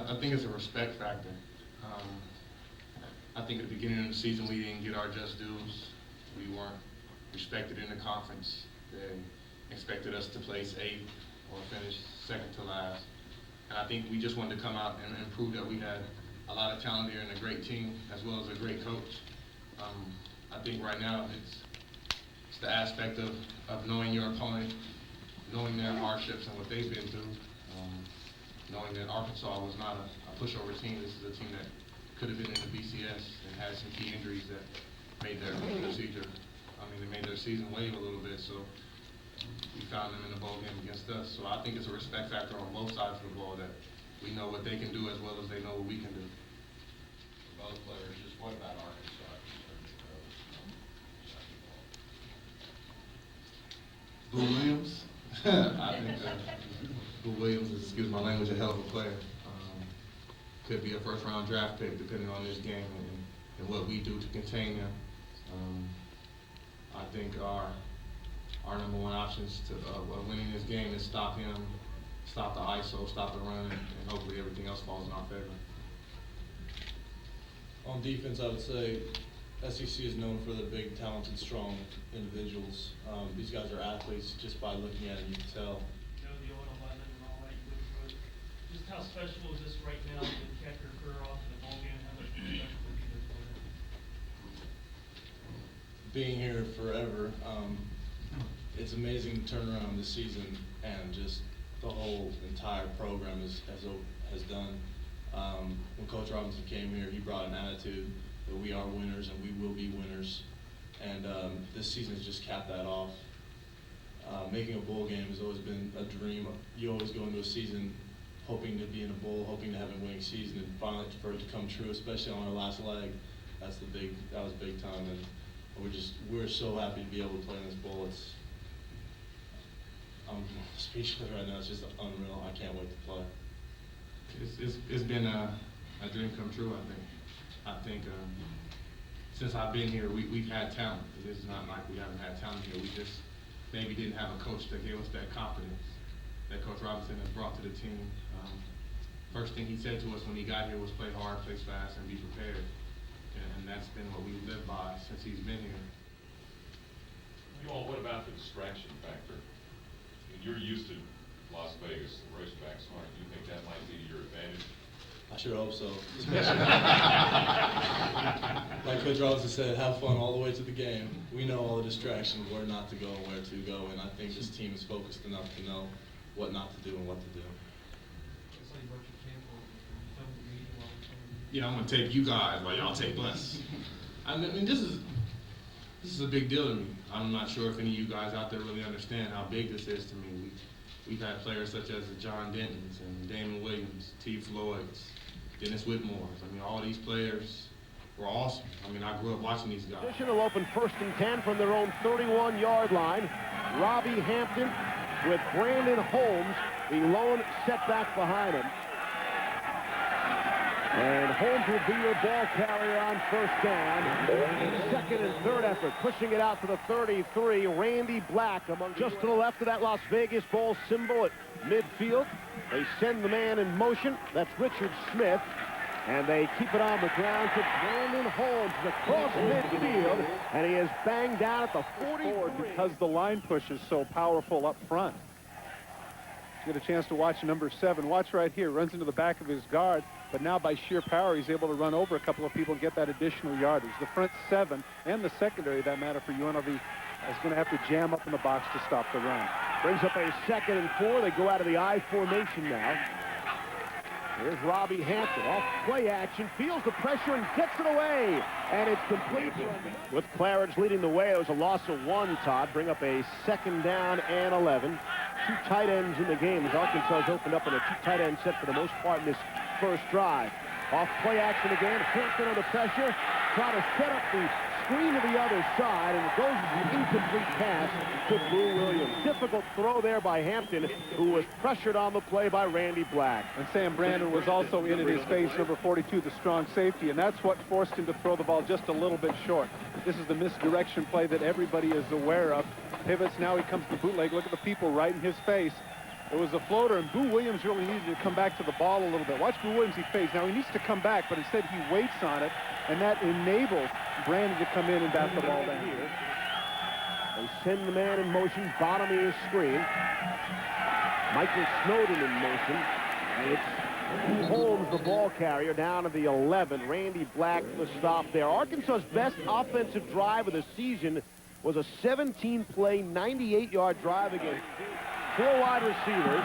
I think it's a respect factor. I think at the beginning of the season we didn't get our just dues. We weren't respected in the conference. They expected us to place 8th or finish second to last. And I think we just wanted to come out and prove that we had a lot of talent here and a great team as well as a great coach. I think right now it's the aspect of knowing your opponent, knowing their hardships and what they've been through, knowing that Arkansas was not a pushover team. This is a team that could have been in the BCS and had some key injuries that made their they made their season wave a little bit. So we found them in the bowl game against us. So I think it's a respect factor on both sides of the ball that we know what they can do as well as they know what we can do. Both players, just what about Arkansas? Boo Williams. I think Boo Williams is, excuse my language, a hell of a player. Could be a first-round draft pick depending on this game and what we do to contain him. I think our number one options to winning this game is stop him, stop the ISO, stop the run, and hopefully everything else falls in our favor. On defense, I would say SEC is known for the big, talented, strong individuals. These guys are athletes. Just by looking at it, you can tell. You know, the UNLV and all that you went through. Just how special is this right now to cap your career off in the bowl game? How much special would be this for you? Being here forever, it's amazing to turn around this season and just the whole entire program has done. When Coach Robinson came here, he brought an attitude that we are winners and we will be winners. And this season has just capped that off. Making a bowl game has always been a dream. You always go into a season hoping to be in a bowl, hoping to have a winning season, and finally for it to come true, especially on our last leg. That was big time, and we're so happy to be able to play in this bowl. I'm speechless right now. It's just unreal. I can't wait to play. It's been a dream come true, I think since I've been here, we've had talent. It's not like we haven't had talent here. We just maybe didn't have a coach that gave us that confidence that Coach Robinson has brought to the team. First thing he said to us when he got here was play hard, play fast, and be prepared. And that's been what we've lived by since he's been here. You all, what about the distraction factor? You're used to Las Vegas, the racetracks, aren't you? Think that might be to your advantage? I sure hope so. Like Coach Robinson said, have fun all the way to the game. We know all the distractions, where not to go and where to go, and I think this team is focused enough to know what not to do and what to do. Yeah, I'm gonna take you guys while y'all take us. I mean, this is a big deal to me. I'm not sure if any of you guys out there really understand how big this is to me. We've had players such as the John Dentons and Damon Williams, T. Floyds, Dennis Whitmores. I mean, all these players were awesome. I mean, I grew up watching these guys. Position will open 1st and 10 from their own 31-yard line. Robbie Hampton with Brandon Holmes, the lone setback behind him. And Holmes will be your ball carrier on 1st down. 2nd and 3rd effort, pushing it out to the 33. Randy Black just to the left of that Las Vegas Bowl symbol at midfield. They send the man in motion. That's Richard Smith. And they keep it on the ground to Brandon Holmes across midfield. And he is banged down at the 44 because the line push is so powerful up front. Get a chance to watch number 7. Watch right here. Runs into the back of his guard, but now by sheer power, he's able to run over a couple of people and get that additional yardage. The front 7 and the secondary, that matter for UNLV, is going to have to jam up in the box to stop the run. Brings up a 2nd and 4. They go out of the I formation now. Here's Robbie Hampton off play action, feels the pressure and gets it away. And it's complete. With Claridge leading the way, it was a loss of 1, Todd. Bring up a 2nd down and 11. 2 tight ends in the game as Arkansas has opened up in a 2 tight end set for the most part in this first drive. Off play action again, Hampton under pressure. Try to set up the screen to the other side, and it goes as an incomplete pass to Boo Williams. Difficult throw there by Hampton, who was pressured on the play by Randy Black. And Sam Brandon was also in his face, number 42, the strong safety, and that's what forced him to throw the ball just a little bit short. This is the misdirection play that everybody is aware of. Pivots, now he comes to bootleg. Look at the people right in his face. It was a floater, and Boo Williams really needed to come back to the ball a little bit. Watch Boo Williams, he fades. Now he needs to come back, but instead he waits on it, and that enables Brandon to come in and bat the ball down. Here. They send the man in motion, bottom of his screen. Michael Snowden in motion. And it's Holmes, the ball carrier, down to the 11. Randy Black, the stop there. Arkansas's best offensive drive of the season was a 17-play, 98-yard drive against 4 wide receivers.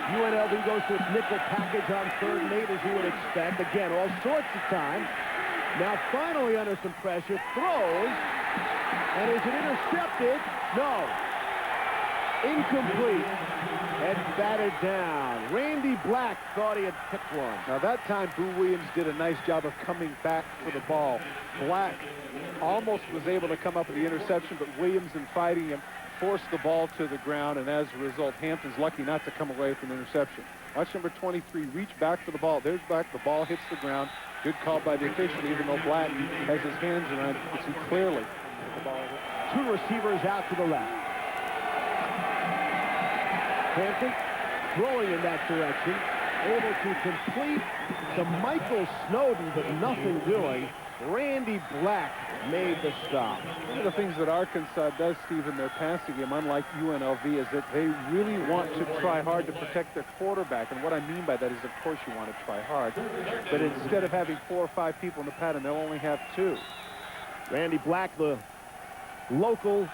UNLV goes to its nickel package on 3rd and 8, as you would expect. Again, all sorts of time. Now finally under some pressure, throws, and is it intercepted? No. Incomplete, and batted down. Randy Black thought he had picked one. Now that time, Boo Williams did a nice job of coming back for the ball. Black almost was able to come up with the interception, but Williams, in fighting him, forced the ball to the ground, and as a result, Hampton's lucky not to come away with an interception. Watch number 23 reach back for the ball. There's Black. The ball hits the ground. Good call by the official, even though Black has his hands around it. You can see clearly the ball. 2 receivers out to the left. Hampton throwing in that direction, able to complete to Michael Snowden, but nothing doing. Randy Black made the stop. One of the things that Arkansas does, Steve, in their passing game, unlike UNLV, is that they really want to try hard to protect their quarterback. And what I mean by that is, of course, you want to try hard. But instead of having 4 or 5 people in the pattern, they'll only have 2. Randy Black, the local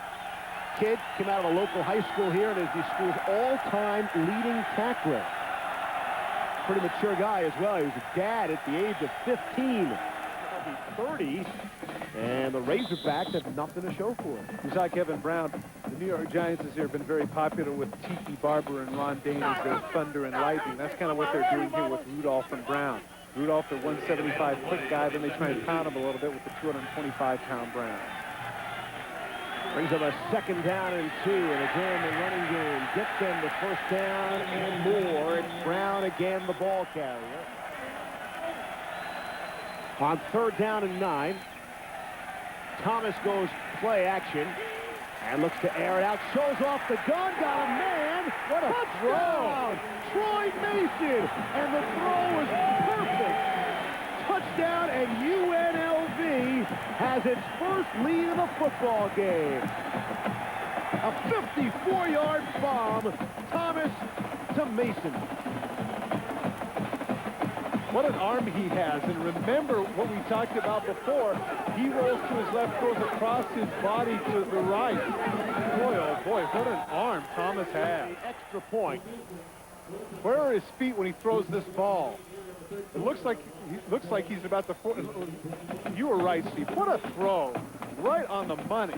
kid, came out of a local high school here and is the school's all-time leading tackler. Pretty mature guy as well. He was a dad at the age of 15. 30, and the Razorbacks have nothing to show for it. You saw Kevin Brown. The New York Giants this year have been very popular with Tiki Barber and Ron Dane as their thunder and lightning. That's kind of what they're doing here with Rudolph and Brown. Rudolph, the 175 quick guy, then they try and pound him a little bit with the 225-pound Brown. Brings up a 2nd down and 2, and again the running game gets them the 1st down and more. It's Brown again, the ball carrier. On 3rd down and 9, Thomas goes play action and looks to air it out. Shows off the gun, got a man. What a throw! Troy Mason, and the throw was perfect. Touchdown, and UNLV has its first lead in the football game. A 54-yard bomb, Thomas to Mason. What an arm he has, and remember what we talked about before. He rolls to his left, throws across his body to the right. Boy, oh boy, what an arm Thomas has. Extra point. Where are his feet when he throws this ball? It looks like he's about to. You were right, Steve. What a throw! Right on the money.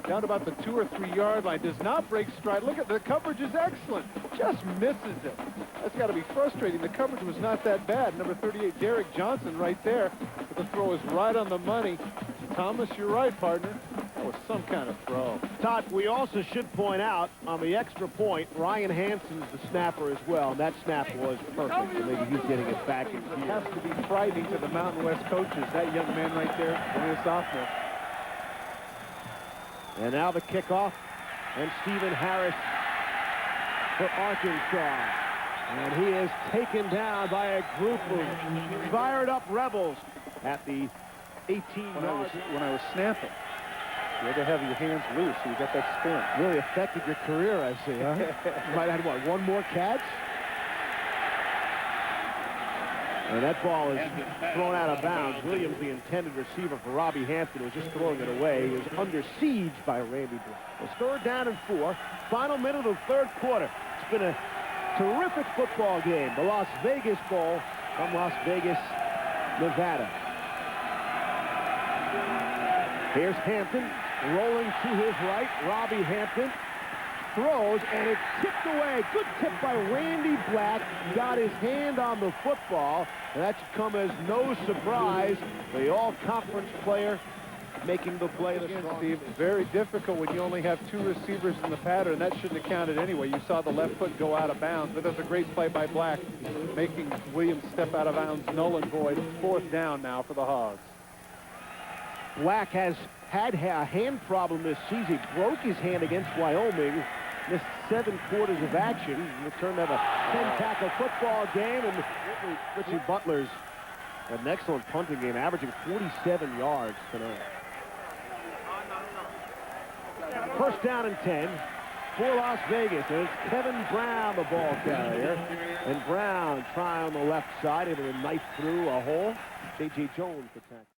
Down about the 2 or 3 yard line. Does not break stride. Look at the coverage is excellent. Just misses it. That's got to be frustrating. The coverage was not that bad. Number 38, Derek Johnson, right there. But the throw is right on the money. Thomas, you're right, partner. That was some kind of throw. Todd, we also should point out on the extra point, Ryan Hansen's the snapper as well, and that snap was perfect. So maybe he's getting it back in It gear. has to be frightening to the Mountain West coaches. That young man right there, only a sophomore. And now the kickoff, and Stephen Harris for Arkansas. And he is taken down by a group of fired-up rebels at the 18-yard. When I was snapping, you had to have your hands loose, so you got that spin. Really affected your career, I see, huh? You might have had, what, 1 more catch? And that ball is thrown out of bounds. Williams, the intended receiver for Robbie Hampton, was just throwing it away. He was under siege by Randy Black. It's 3rd down and 4. Final minute of the 3rd quarter. It's been a terrific football game. The Las Vegas Bowl from Las Vegas, Nevada. Here's Hampton rolling to his right. Robbie Hampton throws, and it's tipped away. Good tip by Randy Black. Got his hand on the football. And that should come as no surprise. The all-conference player making the play. Again, Steve, very difficult when you only have 2 receivers in the pattern. That shouldn't have counted anyway. You saw the left foot go out of bounds, but that's a great play by Black, making Williams step out of bounds, null and void. 4th down now for the Hogs. Black has had a hand problem this season. He broke his hand against Wyoming missed 7 quarters of action. Returned to have a 10-tackle football game, and Richie Butler's an excellent punting game, averaging 47 yards tonight. First down and 10 for Las Vegas, and it's Kevin Brown, the ball carrier. And Brown trying on the left side, able to knife through a hole. J.J. Jones attacking.